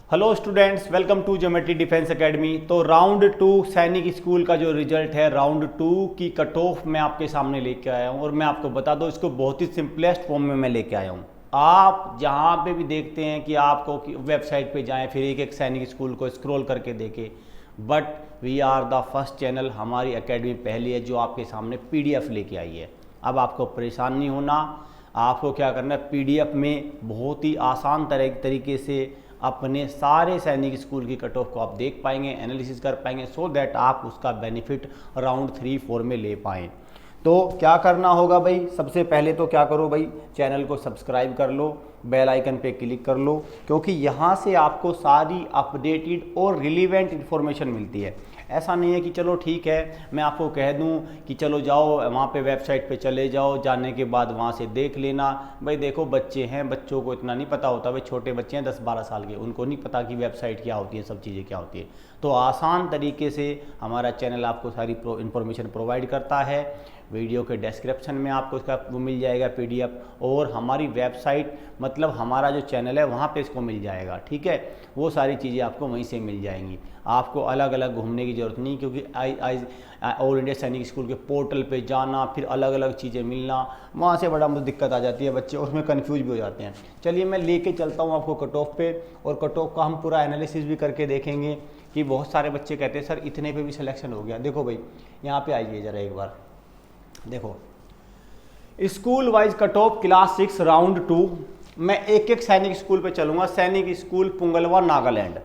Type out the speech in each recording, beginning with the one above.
Hello students, welcome to geometry defence academy. तो round 2 सैनिक school का जो रिजल्ट है, राउंड 2 की कट ऑफ मैं आपके सामने लेके आया हूँ और मैं आपको बता दूँ इसको बहुत ही सिंपलेस्ट फॉर्म में मैं लेके आया हूँ। आप जहाँ पे भी देखते हैं कि आपको वेबसाइट पे जाएं फिर एक एक सैनिक स्कूल को स्क्रॉल करके देखें, but we are the first channel, हमारी एकेडमी पहली है जो आपके सामने PDF लेके आई है। अब आपको परेशान नहीं होना, आपको क्या करना है, PDF में बहुत ही आसान तरीके से अपने सारे सैनिक स्कूल की कट ऑफ को आप देख पाएंगे, एनालिसिस कर पाएंगे, सो दैट आप उसका बेनिफिट राउंड 3-4 में ले पाएँ। तो क्या करना होगा भाई, सबसे पहले तो क्या करो भाई, चैनल को सब्सक्राइब कर लो, बेल आइकन पे क्लिक कर लो, क्योंकि यहाँ से आपको सारी अपडेटेड और रिलीवेंट इन्फॉर्मेशन मिलती है। ऐसा नहीं है कि चलो ठीक है मैं आपको कह दूं कि चलो जाओ वहाँ पे वेबसाइट पे चले जाओ, जाने के बाद वहाँ से देख लेना। भाई देखो बच्चे हैं, बच्चों को इतना नहीं पता होता, भाई छोटे बच्चे हैं 10-12 साल के, उनको नहीं पता कि वेबसाइट क्या होती है, सब चीज़ें क्या होती है। तो आसान तरीके से हमारा चैनल आपको सारी इन्फॉर्मेशन प्रोवाइड करता है। वीडियो के डिस्क्रिप्शन में आपको इसका वो मिल जाएगा PDF, और हमारी वेबसाइट मतलब हमारा जो चैनल है वहाँ पे इसको मिल जाएगा, ठीक है। वो सारी चीज़ें आपको वहीं से मिल जाएंगी, आपको अलग अलग घूमने की ज़रूरत नहीं, क्योंकि ऑल इंडिया सैनिक स्कूल के पोर्टल पे जाना फिर अलग अलग चीज़ें मिलना, वहाँ से बड़ा मुझे दिक्कत आ जाती है, बच्चे उसमें कन्फ्यूज भी हो जाते हैं। चलिए मैं लेके चलता हूँ आपको कट ऑफ पे, और कट ऑफ का हम पूरा एनालिसिस भी करके देखेंगे कि बहुत सारे बच्चे कहते हैं सर इतने पे भी सिलेक्शन हो गया। देखो भाई यहाँ पे आइए ज़रा एक बार, देखो school wise cut off class 6 round 2। मैं एक एक सैनिक स्कूल पे चलूंगा। सैनिक स्कूल पुंगलवा नागालैंड।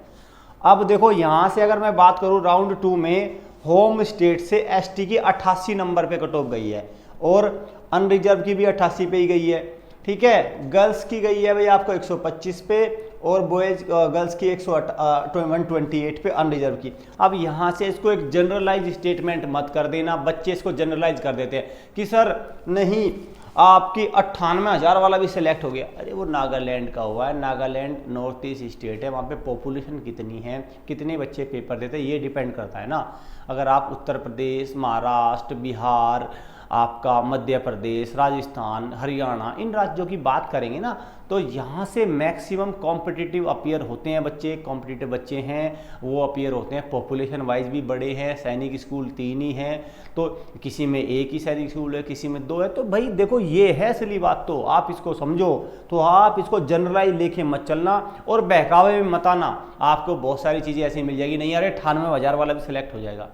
अब देखो यहाँ से अगर मैं बात करूँ राउंड 2 में होम स्टेट से ST की 88 नंबर पे कट ऑफ गई है, और अनरिजर्व की भी 88 पे ही गई है, ठीक है। गर्ल्स की गई है भाई आपको 125 पे, और बॉयज गर्ल्स की 128 पे अनरिजर्व की। अब यहाँ से इसको एक जनरलाइज स्टेटमेंट मत कर देना, बच्चे इसको जनरलाइज कर देते हैं कि सर नहीं आपकी 98,000 वाला भी सिलेक्ट हो गया। अरे वो नागालैंड का हुआ है, नागालैंड नॉर्थ ईस्ट स्टेट है, वहाँ पे पॉपुलेशन कितनी है, कितने बच्चे पेपर देते हैं, ये डिपेंड करता है ना। अगर आप उत्तर प्रदेश, महाराष्ट्र, बिहार, आपका मध्य प्रदेश, राजस्थान, हरियाणा, इन राज्यों की बात करेंगे ना, तो यहाँ से मैक्सिमम कॉम्पिटिटिव अपीयर होते हैं बच्चे, कॉम्पिटिटिव बच्चे हैं वो अपीयर होते हैं। पॉपुलेशन वाइज भी बड़े हैं, सैनिक स्कूल 3 ही हैं, तो किसी में एक ही सैनिक स्कूल है, किसी में 2 है। तो भाई देखो ये है असली बात, तो आप इसको समझो, तो आप इसको जनरलाइज लेके मत चलना और बहकावे में मत आना। आपको बहुत सारी चीज़ें ऐसी मिल जाएगी, नहीं अरे 98,000 वाला भी सिलेक्ट हो जाएगा,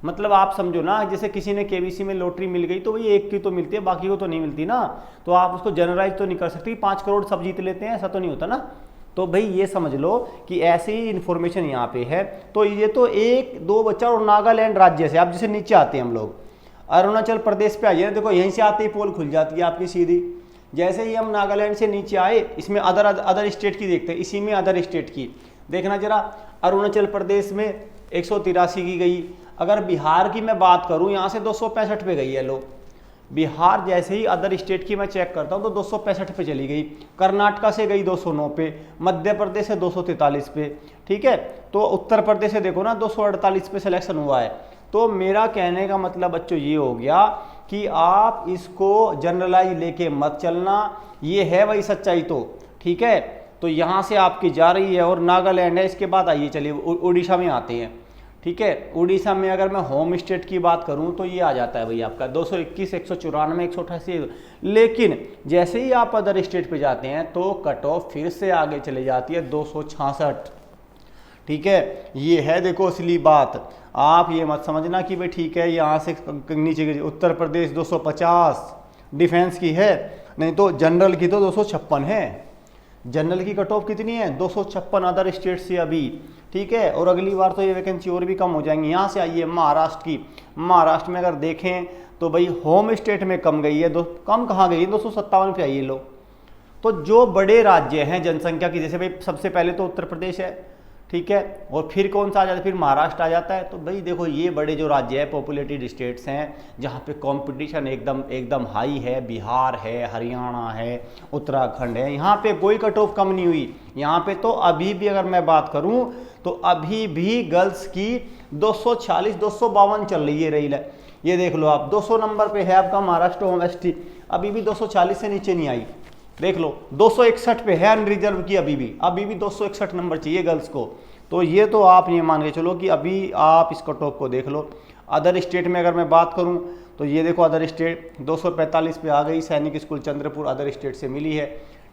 मतलब आप समझो ना जैसे किसी ने KBC में लॉटरी मिल गई तो भाई एक की तो मिलती है, बाकी को तो नहीं मिलती ना, तो आप उसको जनरलाइज तो नहीं कर सकते 5 करोड़ सब जीत लेते हैं, ऐसा तो नहीं होता ना। तो भाई ये समझ लो कि ऐसी ही इन्फॉर्मेशन यहाँ पे है। तो ये तो 1-2 बच्चा, और नागालैंड राज्य से आप जैसे नीचे आते हैं हम लोग, अरुणाचल प्रदेश पे आइए ना, देखो यहीं से आते ही पोल खुल जाती है आपकी सीधी। जैसे ही हम नागालैंड से नीचे आए, इसमें अदर स्टेट की देखते हैं, इसी में अदर स्टेट की देखना जरा। अरुणाचल प्रदेश में 183 की गई। अगर बिहार की मैं बात करूं, यहाँ से 265 पे गई है लो, बिहार जैसे ही अदर स्टेट की मैं चेक करता हूं तो 265 पे चली गई। कर्नाटका से गई 209 पे, मध्य प्रदेश से 243 पे, ठीक है। तो उत्तर प्रदेश से देखो ना 248 पे सिलेक्शन हुआ है। तो मेरा कहने का मतलब बच्चों ये हो गया कि आप इसको जनरलाइज लेके मत चलना, ये है वही सच्चाई तो, ठीक है। तो यहाँ से आपकी जा रही है, और नागालैंड है। इसके बाद आइए चलिए उड़ीसा में आते हैं, ठीक है। उड़ीसा में अगर मैं होम स्टेट की बात करूं तो ये आ जाता है भाई आपका 221, 194, 188। लेकिन जैसे ही आप अदर स्टेट पे जाते हैं तो कट ऑफ फिर से आगे चले जाती है 266, ठीक है। ये है देखो असली बात। आप ये मत समझना कि भाई ठीक है यहाँ से नीचे उत्तर प्रदेश 250 डिफेंस की है, नहीं तो जनरल की तो 256 है। जनरल की कट ऑफ कितनी है, 256 अदर स्टेट से अभी, ठीक है। और अगली बार तो ये वैकेंसी और भी कम हो जाएंगी। यहाँ से आइए महाराष्ट्र की। महाराष्ट्र में अगर देखें तो भाई होम स्टेट में कम गई है, कम कहाँ गई है, 257 पे आइए लो। तो जो बड़े राज्य हैं जनसंख्या की, जैसे भाई सबसे पहले तो उत्तर प्रदेश है, ठीक है, और फिर कौन सा आ जाता है, फिर महाराष्ट्र आ जाता है। तो भाई देखो ये बड़े जो राज्य है, पॉपुलेटेड स्टेट्स हैं, जहाँ पे कंपटीशन एकदम हाई है। बिहार है, हरियाणा है, उत्तराखंड है, यहाँ पे कोई कट ऑफ कम नहीं हुई। यहाँ पे तो अभी भी अगर मैं बात करूँ तो अभी भी गर्ल्स की 246, 252 चल रही है रही है। ये देख लो आप, 200 नंबर पे है आपका महाराष्ट्र होम ST, अभी भी 240 से नीचे नहीं आई। देख लो 261 पे है अनरिजर्व की, अभी भी 261 नंबर चाहिए गर्ल्स को। तो ये तो आप ये मान के चलो कि अभी आप इस कट ऑफ को देख लो। अदर स्टेट में अगर मैं बात करूं तो ये देखो अदर स्टेट 245 पे आ गई, सैनिक स्कूल चंद्रपुर अदर स्टेट से मिली है।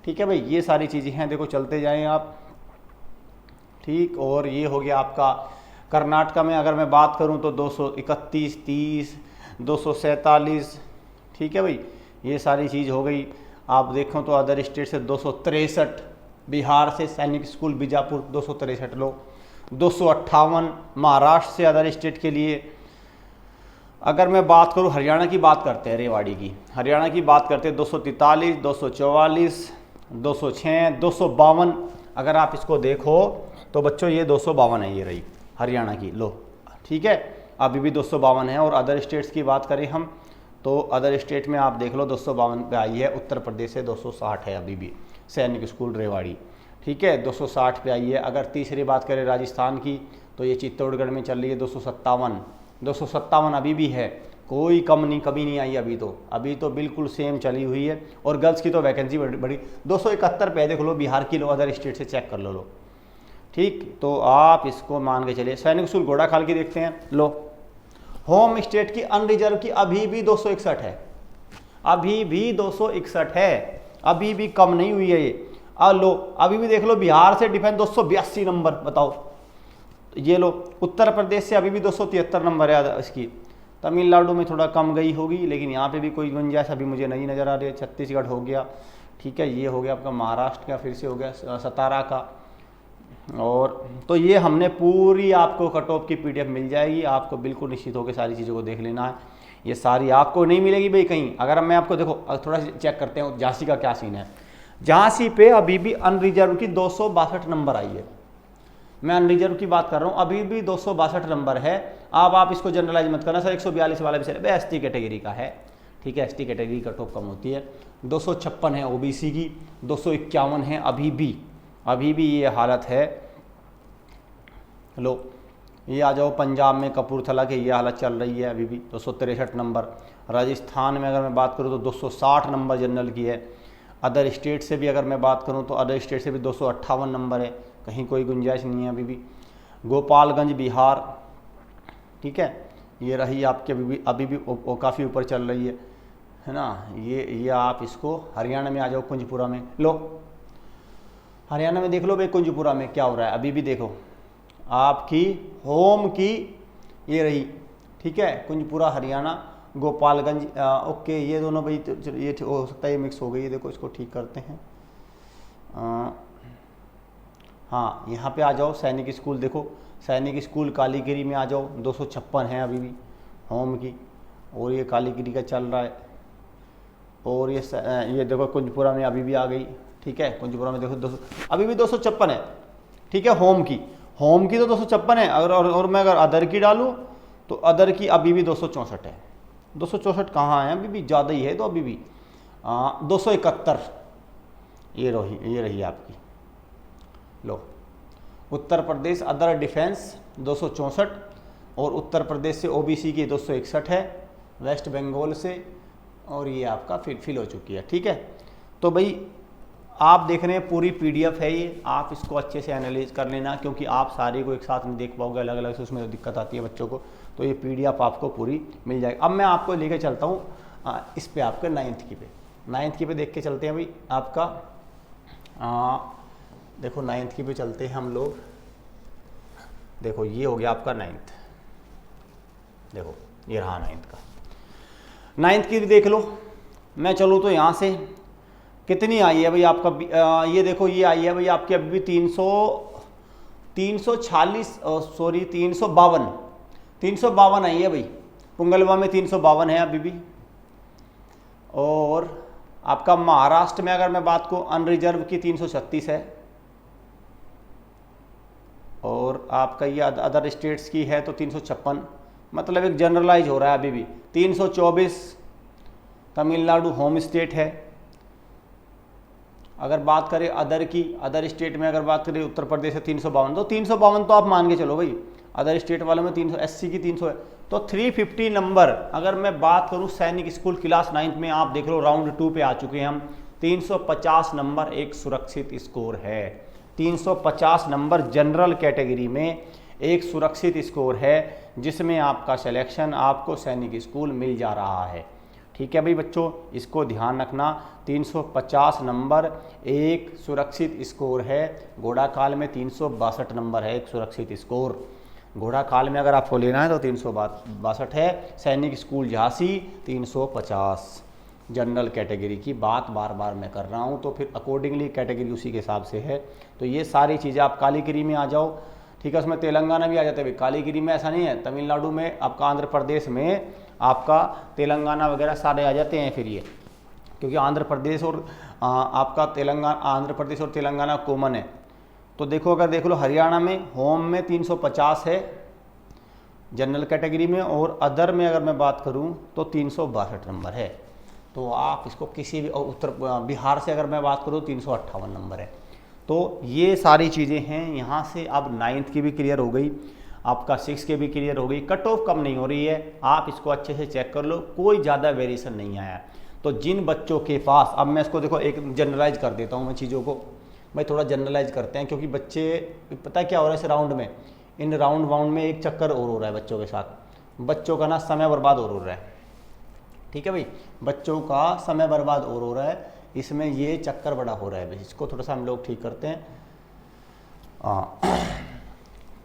ठीक है भाई, ये सारी चीज़ें हैं, देखो चलते जाएं आप। ठीक, और ये हो गया आपका कर्नाटका में अगर मैं बात करूं तो 231, 30, 247। ठीक है भाई, ये सारी चीज़ हो गई। आप देखो तो अदर स्टेट से 263, बिहार से सैनिक स्कूल बीजापुर 263 लो, 258 महाराष्ट्र से अदर स्टेट के लिए। अगर मैं बात करूं हरियाणा की बात करते हैं, रेवाड़ी की, हरियाणा की बात करते हैं 243, 244, 206, 252। अगर आप इसको देखो तो बच्चों ये 252 है, ये रही हरियाणा की लो। ठीक है, अभी भी 252 है। और अदर स्टेट्स की बात करें हम तो अदर स्टेट में आप देख लो 252 पे आई है। उत्तर प्रदेश से 260 है अभी भी सैनिक स्कूल रेवाड़ी। ठीक है, 260 पे आई है। अगर तीसरी बात करें राजस्थान की तो ये चित्तौड़गढ़ में चल रही है 257 अभी भी है, कोई कम नहीं, कभी नहीं आई अभी तो बिल्कुल सेम चली हुई है। और गर्ल्स की तो वैकेंसी बड़ी 271 पे देख लो, बिहार की लो, अदर स्टेट से चेक कर लो। ठीक, तो आप इसको मान के चलिए। सैनिक स्कूल घोड़ाखाल की देखते हैं, लो होम स्टेट की अनरिजर्व की अभी भी 261 है, अभी भी 261 है, अभी भी कम नहीं हुई है ये। लो अभी भी देख लो, बिहार से डिफेंस 282 नंबर, बताओ ये लो। उत्तर प्रदेश से अभी भी 273 नंबर है इसकी। तमिलनाडु में थोड़ा कम गई होगी, लेकिन यहाँ पे भी कोई गुंजाइश अभी मुझे नहीं नज़र आ रही है। छत्तीसगढ़ हो गया, ठीक है, ये हो गया आपका महाराष्ट्र का, फिर से हो गया सतारा का। और तो ये हमने पूरी आपको कट ऑफ की पीडीएफ मिल जाएगी, आपको बिल्कुल निश्चित होकर सारी चीज़ों को देख लेना है। ये सारी आपको नहीं मिलेगी भाई कहीं। अगर मैं आपको देखो थोड़ा चेक करते हैं झांसी का क्या सीन है। झांसी पे अभी भी अनरिजर्व की 262 नंबर आई है, मैं अनरिजर्व की बात कर रहा हूँ, अभी भी 262 नंबर है। अब आप इसको जनरलाइज मत करना सर 142 वाला भी सर, एस टी कैटेगरी का है। ठीक है, S T category cut off कम होती है। 256 है ओबीसी की, 251 है अभी भी ये हालत है। लो ये आ जाओ पंजाब में कपूरथला की ये हालत चल रही है अभी भी 263 नंबर। राजस्थान में अगर मैं बात करूँ तो 260 नंबर जनरल की है। अदर स्टेट से भी अगर मैं बात करूँ तो अदर स्टेट से भी 258 नंबर है, कहीं कोई गुंजाइश नहीं है अभी भी। गोपालगंज बिहार, ठीक है, ये रही आपकी अभी भी काफ़ी ऊपर चल रही है ना। ये आप इसको हरियाणा में आ जाओ, कुंजपुरा में लो, हरियाणा में देख लो भाई कुंजपुरा में क्या हो रहा है। अभी भी देखो आपकी होम की ये रही, ठीक है, कुंजपुरा हरियाणा, गोपालगंज ओके, ये दोनों भाई ये हो सकता है ये मिक्स हो गई है, देखो इसको ठीक करते हैं। हाँ यहाँ पे आ जाओ सैनिक स्कूल, देखो सैनिक स्कूल कालीगिरी में आ जाओ, 256 है अभी भी होम की, और ये कालीगिरी का चल रहा है। और ये देखो कुंजपुरा में अभी भी आ गई, ठीक है, कुंजपुरा में देखो अभी भी 256 है, ठीक है, होम की तो 256 है। और मैं अगर अदर की डालूँ तो अदर की अभी भी 264 है। 264 कहाँ है, अभी भी ज़्यादा ही है, तो अभी भी 271 ये रही आपकी। लो उत्तर प्रदेश अदर डिफेंस 264, और उत्तर प्रदेश से ओबीसी की 261 है, वेस्ट बंगाल से, और ये आपका फिल हो चुकी है। ठीक है, तो भाई आप देख रहे हैं पूरी पीडीएफ है ये, आप इसको अच्छे से एनालाइज कर लेना, क्योंकि आप सारे को एक साथ नहीं देख पाओगे, अलग अलग से उसमें दिक्कत आती है बच्चों को। तो ये पीडीएफ आपको पूरी मिल जाएगी। अब मैं आपको लेके चलता हूँ इस पे आपके 9th की पे देख के चलते हैं भाई आपका। देखो 9th की पे चलते हैं हम लोग। देखो ये हो गया आपका 9th, देखो ये रहा 9th की भी देख लो। मैं चलूँ तो यहाँ से कितनी आई है भाई आपका, ये देखो ये आई है भाई आपकी अभी भी 352 आई है भाई, पुंगलवा में 352 है अभी भी। और आपका महाराष्ट्र में अगर मैं बात को अनरिजर्व की 336 है, और आपका ये अदर स्टेट्स की है तो 356, मतलब एक जनरलाइज हो रहा है अभी भी। 324 तमिलनाडु होम स्टेट है। अगर बात करें अदर की, अदर स्टेट में अगर बात करें उत्तर प्रदेश से 352, तो 352 तो आप मान के चलो भाई, अदर स्टेट वालों में 300, एससी की 300 है, तो 350 नंबर। अगर मैं बात करूं सैनिक स्कूल क्लास 9th में, आप देख लो राउंड 2 पे आ चुके हैं हम, 350 नंबर एक सुरक्षित स्कोर है। 350 नंबर जनरल कैटेगरी में एक सुरक्षित स्कोर है, जिसमें आपका सिलेक्शन आपको सैनिक स्कूल मिल जा रहा है। ठीक है भाई बच्चों, इसको ध्यान रखना। 350 नंबर एक सुरक्षित स्कोर है। घोड़ा काल में 362 नंबर है एक सुरक्षित स्कोर। घोड़ा काल में अगर आपको लेना है तो 362 है। सैनिक स्कूल झांसी 350। जनरल कैटेगरी की बात बार बार मैं कर रहा हूँ, तो फिर अकॉर्डिंगली कैटेगरी उसी के हिसाब से है। तो ये सारी चीज़ें आप कालीगिरी में आ जाओ, ठीक है, उसमें तेलंगाना भी आ जाते हैं। कालीगिरी में ऐसा नहीं है, तमिलनाडु में आपका, आंध्र प्रदेश में आपका, तेलंगाना वगैरह सारे आ जाते हैं फिर ये, क्योंकि आंध्र प्रदेश और आपका तेलंगाना, आंध्र प्रदेश और तेलंगाना कॉमन है। तो देखो, अगर देख लो हरियाणा में होम में 350 है जनरल कैटेगरी में, और अदर में अगर मैं बात करूं तो 362 नंबर है। तो आप इसको किसी भी, उत्तर बिहार से अगर मैं बात करूं 358 नंबर है। तो ये सारी चीज़ें हैं। यहाँ से अब 9th की भी क्लियर हो गई, आपका 6 के भी क्लियर हो गई। कट ऑफ कम नहीं हो रही है, आप इसको अच्छे से चेक कर लो, कोई ज़्यादा वेरिएशन नहीं आया। तो जिन बच्चों के पास, अब मैं इसको देखो एक जनरलाइज कर देता हूँ मैं चीज़ों को, भाई थोड़ा जनरलाइज करते हैं, क्योंकि बच्चे, पता है क्या हो रहा है इस राउंड में, इन राउंड में एक चक्कर और हो रहा है बच्चों के साथ। बच्चों का ना समय बर्बाद और हो रहा है। ठीक है भाई, बच्चों का समय बर्बाद और हो रहा है, इसमें ये चक्कर बड़ा हो रहा है भाई। इसको थोड़ा सा हम लोग ठीक करते हैं।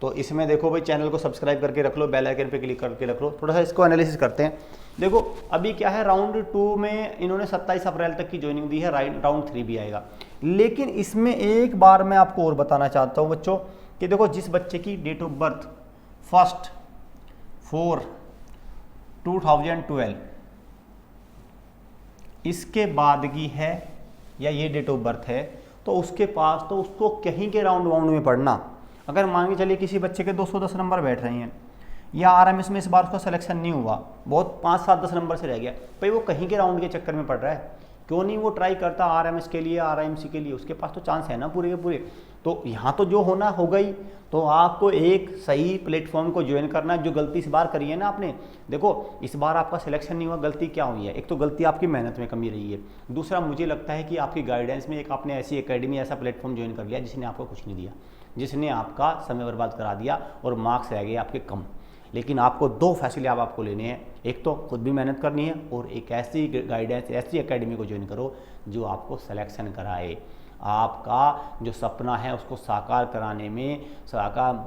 तो इसमें देखो भाई, चैनल को सब्सक्राइब करके रख लो, बेल आइकन पे क्लिक करके रख लो। थोड़ा सा इसको एनालिसिस करते हैं। देखो अभी क्या है, राउंड 2 में इन्होंने 27 अप्रैल तक की ज्वाइनिंग दी है, राउंड 3 भी आएगा। लेकिन इसमें एक बार मैं आपको और बताना चाहता हूँ बच्चों, कि देखो जिस बच्चे की डेट ऑफ बर्थ 1/4/2012 इसके बाद की है, या ये डेट ऑफ बर्थ है, तो उसके पास, तो उसको कहीं के राउंड में पढ़ना। अगर मान के चलिए किसी बच्चे के 210 नंबर बैठ रहे हैं, या आरएमएस में इस बार उसका सिलेक्शन नहीं हुआ, बहुत 5, 7, 10 नंबर से रह गया, भाई वो कहीं के राउंड के चक्कर में पड़ रहा है, क्यों नहीं वो ट्राई करता आरएमएस के लिए, आरआईएमसी के लिए, उसके पास तो चांस है ना पूरे के पूरे। तो यहाँ तो जो होना हो गई। तो आपको एक सही प्लेटफॉर्म को ज्वाइन करना है। जो गलती इस बार करी है ना आपने, देखो इस बार आपका सिलेक्शन नहीं हुआ, गलती क्या हुई है? एक तो गलती आपकी मेहनत में कमी रही है, दूसरा मुझे लगता है कि आपकी गाइडेंस में एक आपने ऐसी एकेडमी, ऐसा प्लेटफॉर्म ज्वाइन कर लिया जिसने आपको कुछ नहीं दिया, जिसने आपका समय बर्बाद करा दिया और मार्क्स रह गए आपके कम। लेकिन आपको 2 फैसले आपको लेने हैं, एक तो खुद भी मेहनत करनी है, और एक ऐसी गाइडेंस, ऐसी एकेडमी को ज्वाइन करो जो आपको सिलेक्शन कराए। आपका जो सपना है उसको साकार कराने में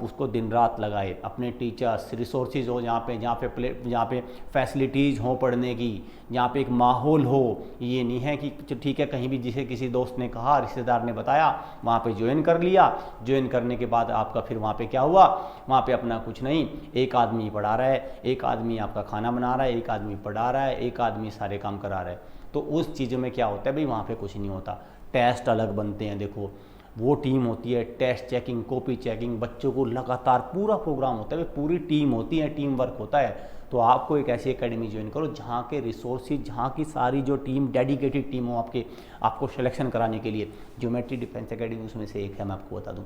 उसको दिन रात लगाए। अपने टीचर्स, रिसोर्सेज हो जहाँ पे फैसिलिटीज़ हो पढ़ने की, जहाँ पे एक माहौल हो। ये नहीं है कि ठीक है कहीं भी जिसे किसी दोस्त ने कहा, रिश्तेदार ने बताया, वहाँ पे ज्वाइन कर लिया, ज्वाइन करने के बाद आपका फिर वहाँ पे क्या हुआ, वहाँ पे अपना कुछ नहीं, एक आदमी पढ़ा रहा है, एक आदमी आपका खाना बना रहा है, एक आदमी पढ़ा रहा है, एक आदमी सारे काम करा रहा है। तो उस चीज़ों में क्या होता है भाई, वहाँ पे कुछ नहीं होता। टेस्ट अलग बनते हैं, देखो वो टीम होती है, टेस्ट चेकिंग, कॉपी चेकिंग, बच्चों को लगातार पूरा प्रोग्राम होता है, पूरी टीम होती है, टीम वर्क होता है। तो आपको एक ऐसी एकेडमी ज्वाइन करो जहाँ के रिसोर्सेज, जहाँ की सारी जो टीम, डेडिकेटेड टीम हो आपको सिलेक्शन कराने के लिए। ज्योमेट्री डिफेंस एकेडमी उसमें से एक है, मैं आपको बता दूँ।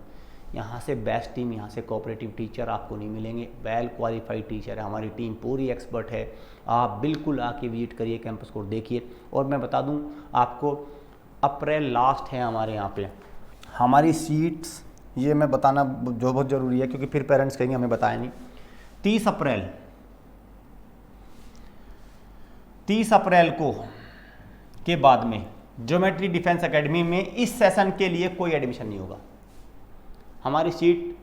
यहाँ से बेस्ट टीम, यहाँ से कोऑपरेटिव टीचर आपको नहीं मिलेंगे, वेल क्वालिफाइड टीचर है, हमारी टीम पूरी एक्सपर्ट है। आप बिल्कुल आके विजिट करिए, कैंपस को देखिए। और मैं बता दूँ आपको, अप्रैल लास्ट है हमारे यहाँ पे हमारी सीट्स, ये मैं बताना जो बहुत ज़रूरी है, क्योंकि फिर पेरेंट्स कहेंगे हमें बताया नहीं। 30 अप्रैल को के बाद में ज्योमेट्री डिफेंस एकेडमी में इस सेशन के लिए कोई एडमिशन नहीं होगा। हमारी सीट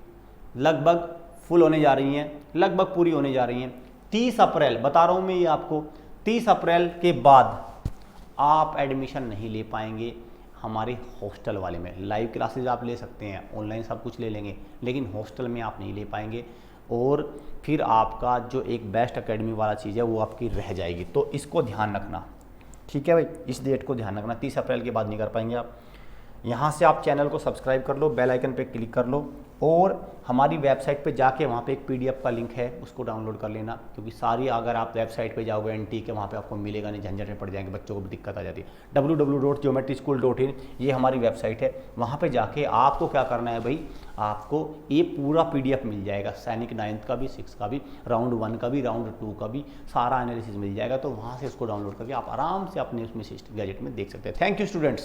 लगभग फुल होने जा रही हैं, लगभग पूरी होने जा रही हैं। 30 अप्रैल बता रहा हूँ मैं ये आपको, 30 अप्रैल के बाद आप एडमिशन नहीं ले पाएंगे हमारे हॉस्टल वाले में। लाइव क्लासेस आप ले सकते हैं, ऑनलाइन सब कुछ ले लेंगे, लेकिन हॉस्टल में आप नहीं ले पाएंगे। और फिर आपका जो एक बेस्ट एकेडमी वाला चीज़ है वो आपकी रह जाएगी। तो इसको ध्यान रखना, ठीक है भाई, इस डेट को ध्यान रखना। 30 अप्रैल के बाद नहीं कर पाएंगे आप। यहाँ से आप चैनल को सब्सक्राइब कर लो, बेल आइकन पे क्लिक कर लो, और हमारी वेबसाइट पे जाके वहाँ पे एक PDF का लिंक है, उसको डाउनलोड कर लेना। क्योंकि सारी, अगर आप वेबसाइट पे जाओगे NT के, वहाँ पे आपको मिलेगा नहीं, झंझट में पड़ जाएंगे, बच्चों को भी दिक्कत आ जाती है। www.geometryschool.in ये हमारी वेबसाइट है। वहाँ पे जाके आपको क्या करना है भाई, आपको ये पूरा PDF मिल जाएगा, सैनिक 9th का भी, 6 का भी, राउंड 1 का भी, राउंड 2 का भी, सारा एनालिसिस मिल जाएगा। तो वहाँ से उसको डाउनलोड करके आप आराम से अपने उसमें गैजेट में देख सकते हैं। Thank you students.